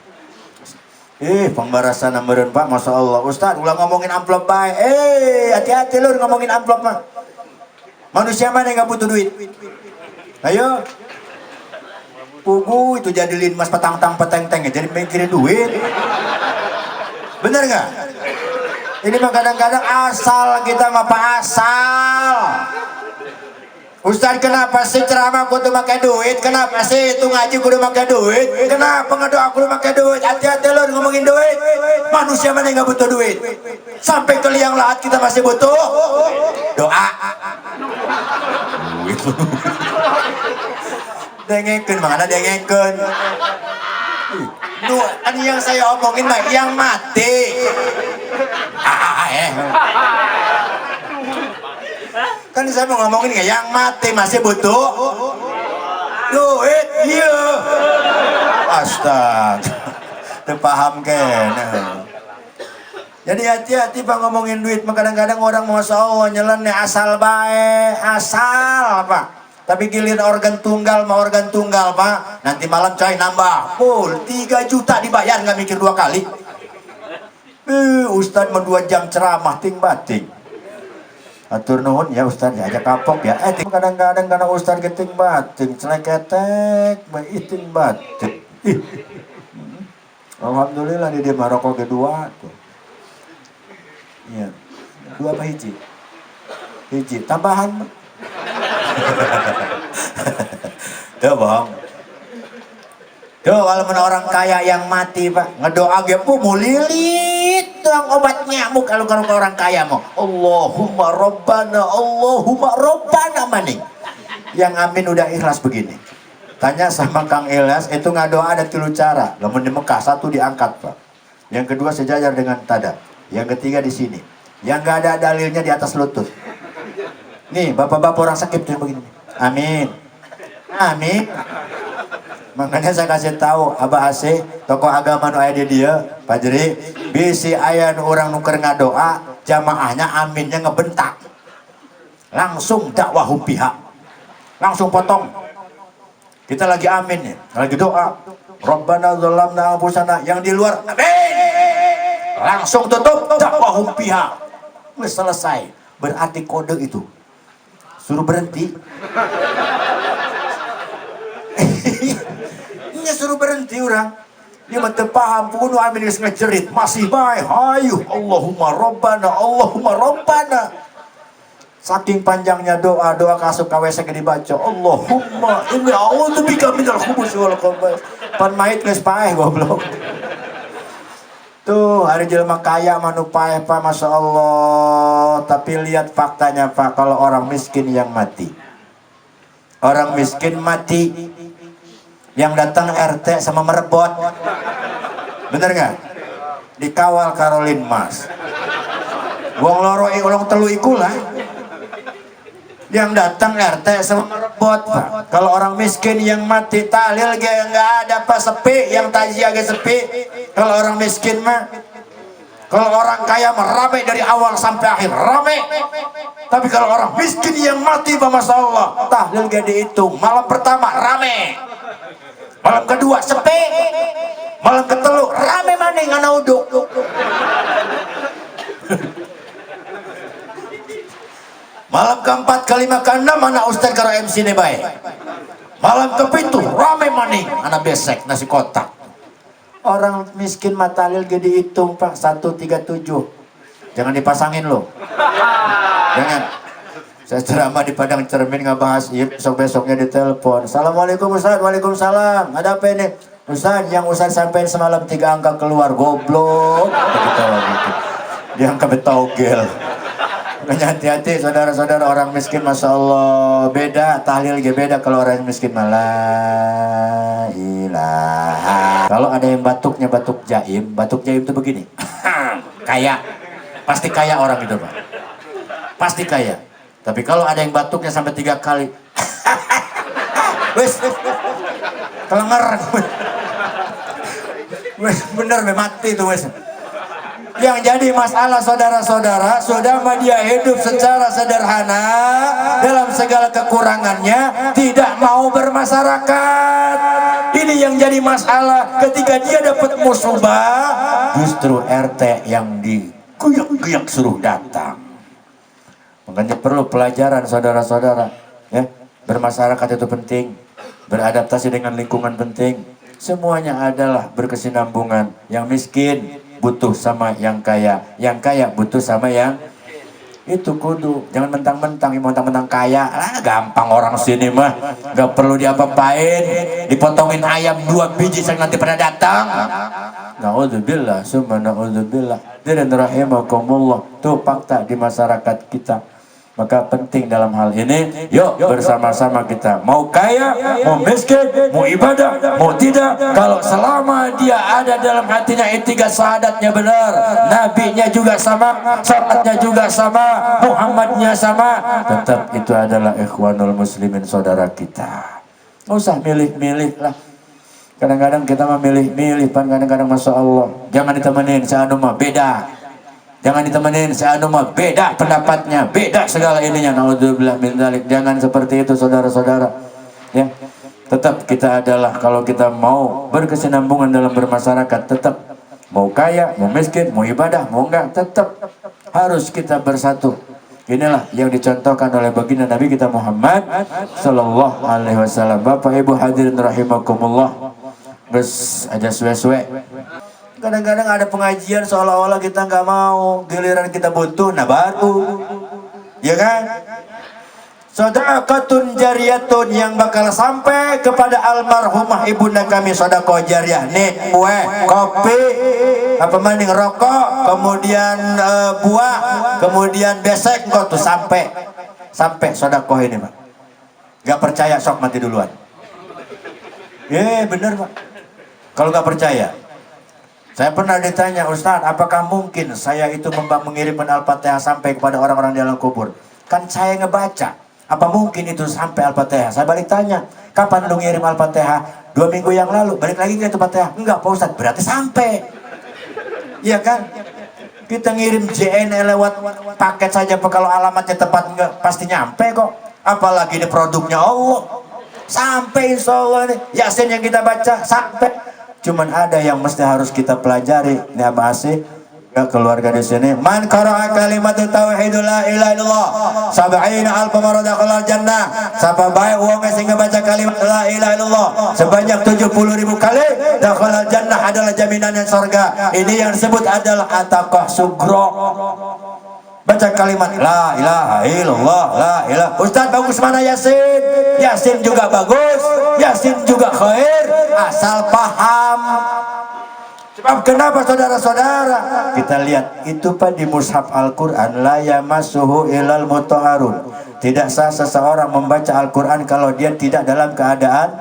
Pembarasan meureun Pak, Masya Allah. Ustaz ulah ngomongin amplop bae. Hati-hati lur ngomongin amplop mah. Manusia mana yang gak butuh duit? Ayo. Pugu itu jadilin mas petang-tang peteng-teng jadi mikirin duit. Bener gak? Ini mah kadang-kadang asal kita mah Pak, asal. Ustaz kenapa sih ceramah kudu pakai duit? Kenapa sih itu ngaji kudu pakai duit? Kenapa ngedoa kudu pakai duit? Hati-hati lho ngomongin duit. Manusia mana yang gak butuh duit? Sampai ke liang lahat kita masih butuh doa. Duit. Dengekeun mana dengekeun. Kan yang saya omongin mah yang mati. Kan saya mau ngomongin yang mati masih butuh duit. Iya. Astaga. Teu paham kene. Jadi hati-hati Pak ngomongin duit. Kadang-kadang orang Masya Allah nyeleneh asal bae, asal Pak. Tapi giliran organ tunggal Pak. Nanti malam coy nambah full 3 juta dibayar nggak mikir 2 kali. Ustadz mau 2 jam ceramah ting bating. Atur nuhun ya Ustadz ya aja kapok ya. Kadang-kadang karena Ustadz keting bating, celeketek, ting bating. Alhamdulillah di dia Maroko kedua tuh. Iya. 2 apa hiji? Hiji tambahan. Tuh bang. Tuh kalau orang kaya yang mati Pak ngedoa ge mau lilit doang obat nyamuk kalau orang kaya mau. Allahumma Rabbana maning. Yang amin udah ikhlas begini. Tanya sama Kang Ilyas itu ngadoa ada 3 cara. Lamun di Mekah 1 diangkat Pak. Yang kedua sejajar dengan tada. Yang ketiga di sini. Yang gak ada dalilnya di atas lutut. Nih bapak-bapak orang sakit tuh begini. Amin. Amin. Makanya saya kasih tahu Abah Asih tokoh agama nu aya di dia Pak Jeri bisi aya nu urang nuker ngadoa jamaahnya aminnya ngebentak langsung dakwah pihak langsung potong. Kita lagi amin ya lagi doa Rabbana dzalamna anfusana yang di luar amin langsung tutup dakwah pihak selesai. Berarti kode itu suruh berhenti. Suruh berhenti orang. Dia mah teu paham kudu amin geus ngajerit masih bae hayu Allahumma Rabbana. Saking panjangnya doa kasuk ka WC dibaca Allahumma inni a'udzubika minal khubuthi wal khaba'ith. Pan mait geus paeh goblok. Tuh hari jelema kaya manu paeh Pak Masya Allah. Tapi lihat faktanya Pak kalau orang miskin yang mati. Orang miskin mati yang datang RT sama merebot, bener nggak? Dikawal Karolin Mas, wong loro ulang telu ikulah. Yang datang RT sama merebot Pak. Kalau orang miskin yang mati tahlil ge nggak ada Pak, sepi. Yang tajiyah ge sepi. Kalau orang miskin mah, kalau orang kaya mah rame dari awal sampai akhir rame. Tapi kalau orang miskin yang mati Pak Masya Allah tahlil ge dihitung. Malam pertama rame. Malam kedua sepi, malam ketelu rame maning ana uduk. Malam keempat, kelima, keenam ana ustaz karo MC ne bae. Malam kepitu rame maning ana besek nasi kotak. Orang miskin matalil ge dihitung Pak 137. Jangan dipasangin loh. Jangan. Saya ceramah di Padang Cermin ngebahas besok-besoknya ditelepon. Assalamualaikum Ustaz, waalaikumsalam. Ada apa ini? Ustaz, yang Ustaz sampein semalam 3 angka keluar, goblok. Kita gitu. Diangkat betogel. Makanya hati-hati saudara-saudara, orang miskin Masya Allah beda, tahlil juga beda kalau orang miskin malah ilaha. Kalau ada yang batuknya batuk jaim itu begini. Kaya, pasti kaya orang itu Pak, pasti kaya. Tapi kalau ada yang batuknya sampai 3 kali wes kelenger wes bener mati itu wes. Yang jadi masalah saudara-saudara, sudah dia hidup secara sederhana dalam segala kekurangannya, tidak mau bermasyarakat. Ini yang jadi masalah. Ketika dia dapat musibah, justru RT yang diguyak-guyak suruh datang. Makanya perlu pelajaran saudara-saudara, ya. Bermasyarakat itu penting, beradaptasi dengan lingkungan penting. Semuanya adalah berkesinambungan. Yang miskin butuh sama yang kaya butuh sama yang itu kudu. Jangan mentang-mentang kaya lah, gampang orang sini mah gak perlu diapa-apain, dipotongin ayam 2 biji saya nanti pada datang. Naudzubillah summa naudzubillah. Dan rahimakumullah, tuh fakta di masyarakat kita. Maka penting dalam hal ini, yuk bersama-sama kita, mau kaya, mau miskin, mau ibadah, mau tidak, kalau selama dia ada dalam hatinya itiqad syahadatnya benar, nabinya juga sama, salatnya juga sama, Muhammadnya sama, tetap itu adalah ikhwanul muslimin, saudara kita. Nggak usah milih-milih lah. Kadang-kadang kita mah milih-milih, kadang-kadang Masya Allah, jangan ditemenin seanu mah beda. Jangan ditemenin seanu mah beda pendapatnya, beda segala ininya. Naudzubillah min dzalik. Jangan seperti itu saudara-saudara. Ya. Tetap kita adalah, kalau kita mau berkesinambungan dalam bermasyarakat, tetap mau kaya, mau miskin, mau ibadah, mau enggak, tetap harus kita bersatu. Inilah yang dicontohkan oleh baginda Nabi kita Muhammad sallallahu alaihi wasallam. Bapak Ibu hadirin rahimakumullah. Geus aja suwe-suwe. Kadang-kadang ada pengajian seolah-olah kita nggak mau, giliran kita butuh, nah baru, ya kan? Sedekatun jariyatun, yang bakal sampai kepada almarhumah ibunda kami, sedekah jariyah. Nih, kue, kopi, apa mending rokok, kemudian buah, kemudian besek, kok tuh sampai sedekah ini, Pak. Gak percaya sok mati duluan. Bener Pak. Kalau nggak percaya. Saya pernah ditanya, Ustaz, apakah mungkin saya itu mengirimkan Al-Fatihah sampai kepada orang-orang di alam kubur? Kan saya ngebaca. Apa mungkin itu sampai Al-Fatihah? Saya balik tanya, kapan lu ngirim Al-Fatihah? 2 minggu yang lalu, balik lagi ke Al-Fatihah? Enggak Pak Ustaz, berarti sampai. Iya kan? Kita ngirim JNE lewat paket saja, kalau alamatnya tepat enggak, pasti nyampe kok. Apalagi ini produknya Allah. Sampai insya Allah nih. Yasin yang kita baca, sampai. Cuman ada yang mesti harus kita pelajari. Ini apa sih? Keluarga di sini. Man qara'a kalimat tauhid la ilaha illallah 70 alf marrah dakhala jannah. Siapa baik wong sing baca kalimat la ilaha illallah sebanyak 70.000 kali, dakhala jannah, adalah jaminannya surga. Ini yang disebut adalah ataqah sugro. Baca kalimat la ilaha illallah, la ilaha. Ustaz, bagus mana Yasin? Yasin juga bagus, Yasin juga khair, asal paham. Sebab kenapa saudara-saudara? Kita lihat itu Pak di mushaf Al-Quran, la yamassuhu ilal mutahharun. Tidak sah seseorang membaca Al-Quran kalau dia tidak dalam keadaan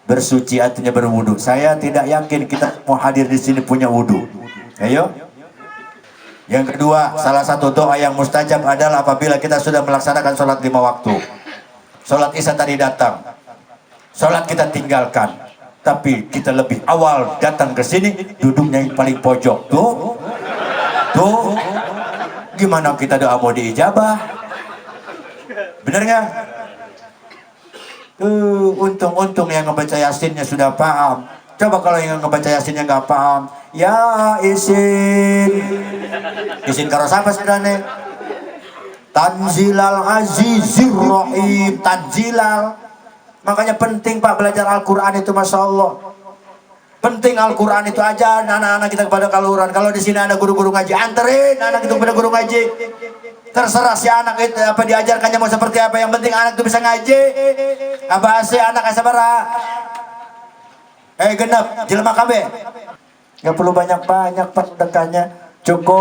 bersuci, artinya berwudu. Saya tidak yakin kita mau hadir di sini punya wudu. Ayo. Yang kedua, salah satu doa yang mustajab adalah apabila kita sudah melaksanakan sholat 5 waktu. Sholat Isya tadi datang, sholat kita tinggalkan, tapi kita lebih awal datang ke sini, duduknya yang paling pojok. Tuh, gimana kita doa mau diijabah? Bener nggak? Untung-untung yang ngebaca Yasinnya sudah paham. Coba kalau yang ngebaca Yasinnya nggak paham, ya Isin karo siapa sebenarnya? Tanzilal Azizir Rahim, tanzilal. Makanya penting Pak belajar Al-Quran itu, Masya Allah. Penting Al-Quran itu aja anak-anak kita kepada kaluran. Kalau di sini ada guru-guru ngaji, anterin anak itu kepada guru ngaji. Terserah si anak itu apa diajarkannya mau seperti apa, yang penting anak itu bisa ngaji. Apa sih anak sabara? Genap, jelema kabeh. Gak perlu banyak-banyak Pak sedekahnya. Cukup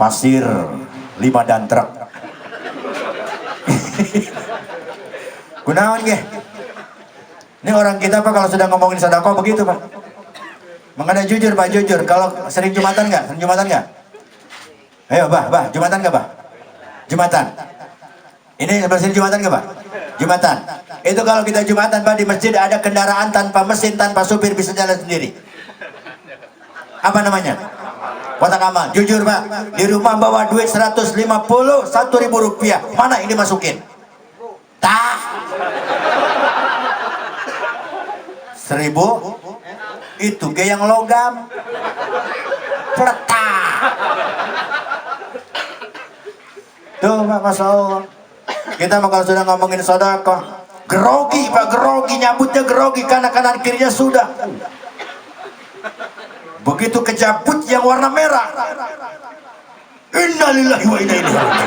pasir 5 dan truk. Gunawan ge. Ini orang kita Pak kalau sudah ngomongin sedekah begitu Pak. Mengenai jujur Pak, jujur. Kalau sering Jumatan nggak? Sering Jumatan nggak? Ayo Bah, Jumatan nggak Bah? Jumatan. Ini sering Jumatan nggak Pak? Jumatan. Itu kalau kita Jumatan Pak di masjid ada kendaraan tanpa mesin, tanpa supir bisa jalan sendiri. Apa namanya? Kotak amal. Jujur Pak, di rumah bawa duit 150, 1.000 rupiah. Mana ini masukin? Tak. 1.000 itu ge yang logam. Peletak. Tuh Pak, Masya Allah. Kita kalau sudah ngomongin sedekah, grogi Pak, grogi, nyambutnya grogi karena kanan kirinya sudah. Begitu kejabut yang warna merah. Innalillahi wa inna ilaihi raji'un.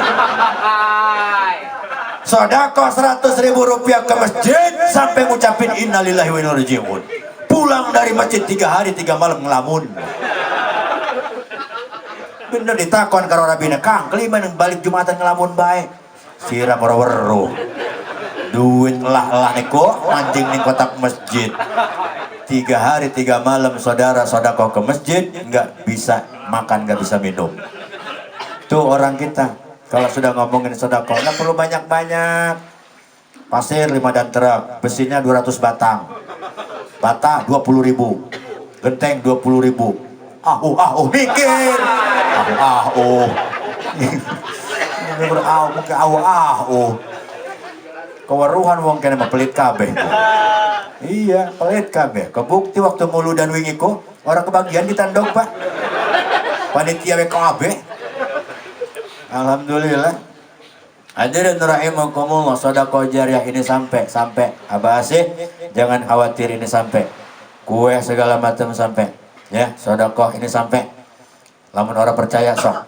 Sedekah 100.000 rupiah ke masjid sampai ngucapin innalillahi wa inna ilaihi raji'un. Pulang dari masjid 3 hari 3 malam ngelamun. Bener ditakon karo rabina, Kang, kelima balik Jumatan ngelamun baik. Siram weru. Duit lah neko anjing ning kotak masjid. 3 hari 3 malam saudara sedekah ke masjid, nggak bisa makan, nggak bisa minum. Tuh orang kita kalau sudah ngomongin sedekah nggak perlu banyak-banyak. Pasir 5 dan truk, besinya 200 batang, bata 20.000, genteng 20.000. Mikir. Kewaruhan wong kene mah pelit kabeh. Iya, pelit kabeh. Kebukti waktu mulu dan wingiku orang kebagian ditandok Pak. Panitia WKB. Alhamdulillah. Hadirin rahimakumullah, sedekah jariah ini sampai Abah Asih, jangan khawatir ini sampai. Kue segala macam sampai. Ya, sedekah ini sampai. Lamun orang percaya sok.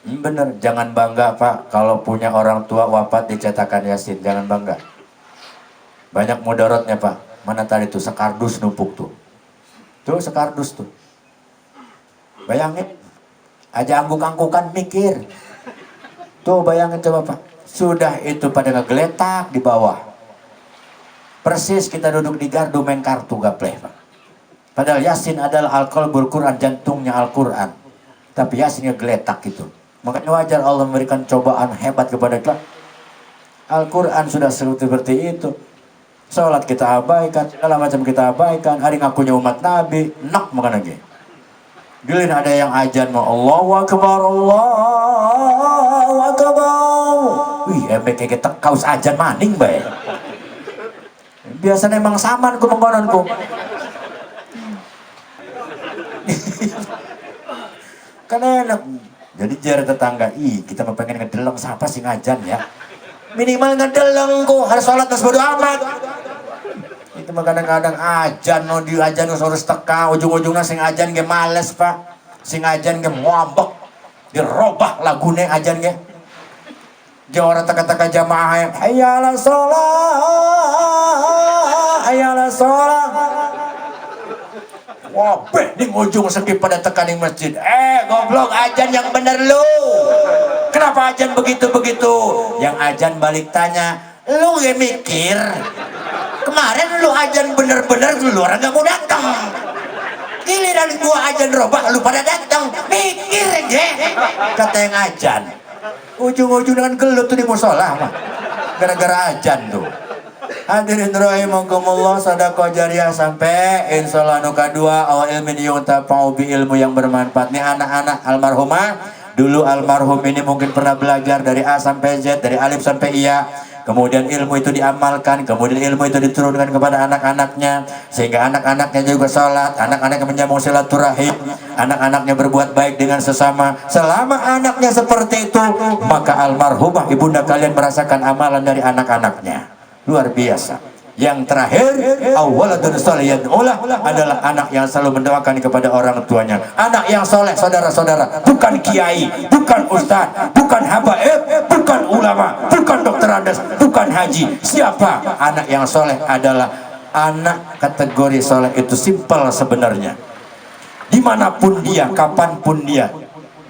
Bener, jangan bangga Pak kalau punya orang tua wafat dicetakan Yasin, jangan bangga. Banyak mudaratnya Pak. Mana tadi tuh sekardus numpuk tuh. Tuh sekardus tuh. Bayangin aja angguk-anggukan mikir. Tuh bayangin coba Pak. Sudah itu pada ngegeletak di bawah. Persis kita duduk di gardu main kartu gapleh Pak. Padahal Yasin adalah Al-Qalbul Quran, jantungnya Al-Quran. Tapi Yasin ngegeletak gitu. Makanya wajar Allah memberikan cobaan hebat kepada kita. Al-Quran sudah seperti itu. Sholat kita abaikan, segala macam kita abaikan. Hari ngakunya umat Nabi, nak makan lagi. Gilin ada yang ajan mau Allahu Akbar, Allahu Akbar. Wih, kayak kita kaus ajan maning bae. Biasanya emang saman ku mengkononku. Kan enak. Jadi jari tetangga, kita mau pengen ngedeleng siapa sih ngajan ya. Minimal ngedeleng kok, harus sholat terus bodo amat. Itu mah kadang-kadang ajan, no di ajan harus teka, ujung-ujungnya sing ajan ge males Pak. Sing ajan ge ngambek, dirobah lagune ajan ge. Dia orang teka-teka jamaah, hayyalah sholat, hayyalah sholat. Wabeh di ujung skip pada tekaning masjid. Goblok, ajan yang bener lu. Kenapa ajan begitu-begitu? Yang ajan balik tanya, lu gak mikir? Kemarin lu ajan bener-bener lu orang gak mau datang. Giliran gua ajan robah lu pada datang. Mikir deh. Kata yang ajan. Ujung-ujung dengan gelut tuh di musola mah. Gara-gara ajan tuh. Hadirin rahimakumullah, sedekah jariah sampai insyaallah nu kadua awal ilmin yuntafa'u bi ilmu yang bermanfaat. Nih anak-anak almarhumah, dulu almarhum ini mungkin pernah belajar dari A sampai Z, dari alif sampai iya. Kemudian ilmu itu diamalkan, kemudian ilmu itu diturunkan kepada anak-anaknya, sehingga anak-anaknya juga sholat, anak-anaknya menyambung silaturahim, anak-anaknya berbuat baik dengan sesama. Selama anaknya seperti itu, maka almarhumah ibunda kalian merasakan amalan dari anak-anaknya. Luar biasa. Yang terakhir, awaladun sholihin adalah anak yang selalu mendoakan kepada orang tuanya. Anak yang soleh, saudara-saudara, bukan kiai, bukan ustaz, bukan habaib, bukan ulama, bukan dokter andes, bukan haji. Siapa anak yang soleh? Adalah anak kategori soleh itu simpel sebenarnya. Dimanapun dia, kapanpun dia,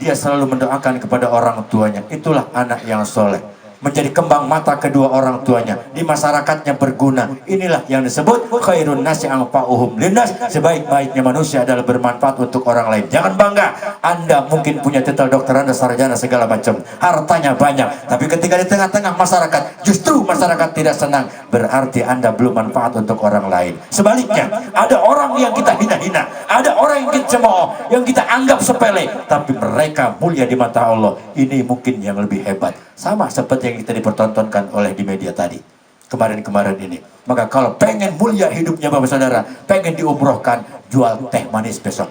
dia selalu mendoakan kepada orang tuanya. Itulah anak yang soleh, menjadi kembang mata kedua orang tuanya, di masyarakatnya berguna. Inilah yang disebut khairun nasi anfa'uhum linnas. Sebaik-baiknya manusia adalah bermanfaat untuk orang lain. Jangan bangga Anda mungkin punya titel dokter, Anda sarjana segala macam, hartanya banyak, tapi ketika di tengah-tengah masyarakat justru masyarakat tidak senang, berarti Anda belum manfaat untuk orang lain. Sebaliknya, ada orang yang kita hina-hina, ada orang yang kita cemooh, yang kita anggap sepele, tapi mereka mulia di mata Allah. Ini mungkin yang lebih hebat. Sama seperti yang kita dipertontonkan oleh di media tadi kemarin-kemarin ini. Maka kalau pengen mulia hidupnya Bapak Saudara, pengen diumrohkan, jual teh manis besok.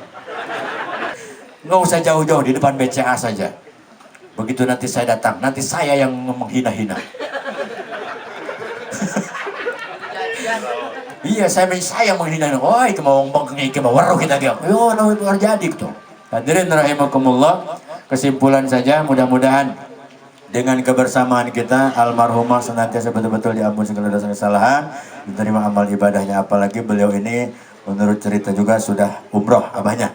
Nggak usah jauh-jauh, di depan BCA saja. Begitu nanti saya datang, nanti saya yang menghina-hina. Iya, saya menghina. Oi, kemauan waruh kita dia. Yo, no itu terjadi gitu. Hadirin rahimakumullah, kesimpulan saja, mudah-mudahan dengan kebersamaan kita, almarhumah senantiasa betul-betul diampuni segala dosa kesalahan, diterima amal ibadahnya. Apalagi beliau ini menurut cerita juga sudah umroh abahnya,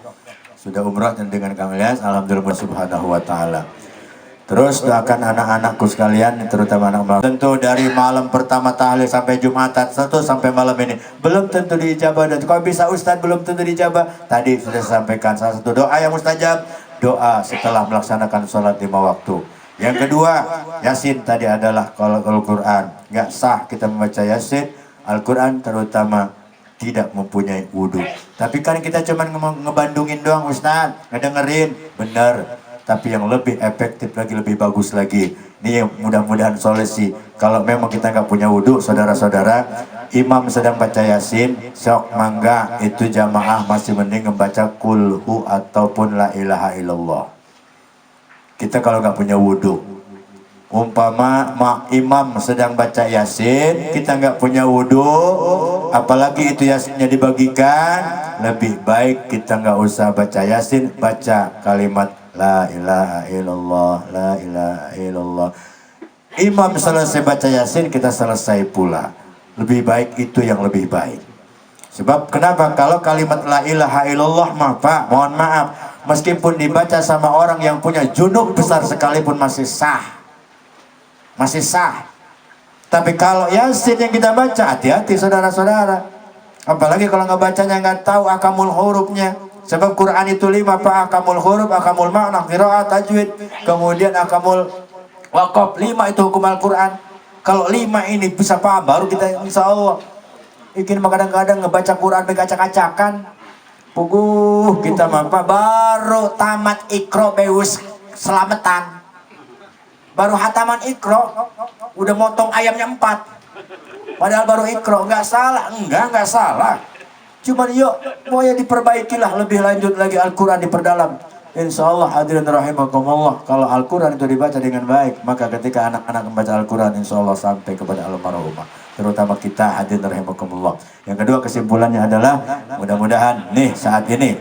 sudah umroh, dan dengan Kang Ilyas alhamdulillah subhanahu wa ta'ala. Terus doakan anak-anakku sekalian, terutama anak-anak. Tentu dari malam pertama tahlil sampai Jumatan, tentu sampai malam ini belum tentu diijabah. Dan kalau bisa Ustadz belum tentu diijabah. Tadi sudah saya sampaikan salah satu doa yang mustajab, doa setelah melaksanakan sholat 5 waktu. Yang kedua, Yasin tadi adalah kalau Al-Quran. Nggak sah kita membaca Yasin, Al-Quran terutama tidak mempunyai wudhu. Tapi kan kita cuma ngebandungin doang Ustaz, ngedengerin, benar. Tapi yang lebih efektif lagi, lebih bagus lagi. Ini yang mudah-mudahan solusi. Kalau memang kita nggak punya wudhu, saudara-saudara, imam sedang baca Yasin, sok mangga itu jamaah masih mending membaca kulhu ataupun la ilaha illallah. Kita kalau nggak punya wudhu, umpama imam sedang baca Yasin, kita nggak punya wudhu, apalagi itu Yasinnya dibagikan, lebih baik kita nggak usah baca Yasin, baca kalimat la ilaha illallah, la ilaha illallah. Imam selesai baca Yasin, kita selesai pula. Lebih baik itu yang lebih baik. Sebab kenapa? Kalau kalimat la ilaha illallah mah Pak, mohon maaf, meskipun dibaca sama orang yang punya junub besar sekalipun masih sah. Masih sah. Tapi kalau Yasin yang kita baca, hati-hati saudara-saudara. Apalagi kalau nggak bacanya nggak tahu akamul hurufnya. Sebab Quran itu 5 Pak, akamul huruf, akamul makna, qiraat, tajwid, kemudian akamul waqaf. 5 itu hukum Al-Quran. Kalau 5 ini bisa paham, baru kita insya Allah. Ikin kadang-kadang ngebaca Quran begacak-acakan. Puguh kita mampa baru tamat Iqra bewus selamatan. Baru hataman Iqra udah motong ayamnya 4. Padahal baru Iqra, nggak salah, enggak salah. Cuman yuk mau ya diperbaikilah lebih lanjut lagi, Al-Quran diperdalam. Insya Allah hadirin rahimakumullah, kalau Al-Quran itu dibaca dengan baik, maka ketika anak-anak membaca Al-Quran insya Allah sampai kepada almarhumah, terutama kita hadirin rahimakumullah. Yang kedua kesimpulannya adalah mudah-mudahan nih saat ini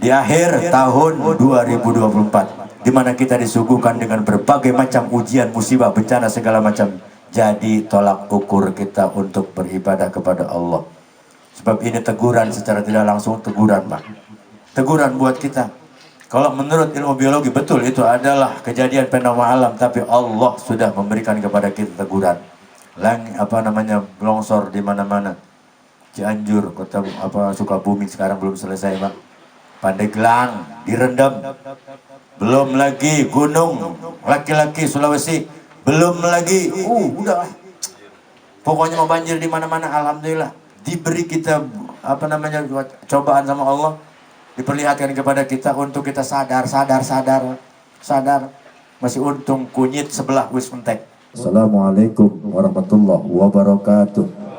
di akhir tahun 2024, di mana kita disuguhkan dengan berbagai macam ujian, musibah, bencana segala macam, jadi tolak ukur kita untuk beribadah kepada Allah. Sebab ini teguran secara tidak langsung, teguran Pak, teguran buat kita. Kalau menurut ilmu biologi betul itu adalah kejadian fenomena alam, tapi Allah sudah memberikan kepada kita teguran. Longsor di mana-mana. Cianjur, kota Sukabumi sekarang belum selesai Pak. Pandeglang direndam. Belum lagi gunung laki-laki Sulawesi. Belum lagi udah. Pokoknya mau banjir di mana-mana, alhamdulillah. Diberi kita cobaan sama Allah. Diperlihatkan kepada kita untuk kita sadar. Masih untung kunyit sebelah wis mentek. Assalamualaikum warahmatullahi wabarakatuh.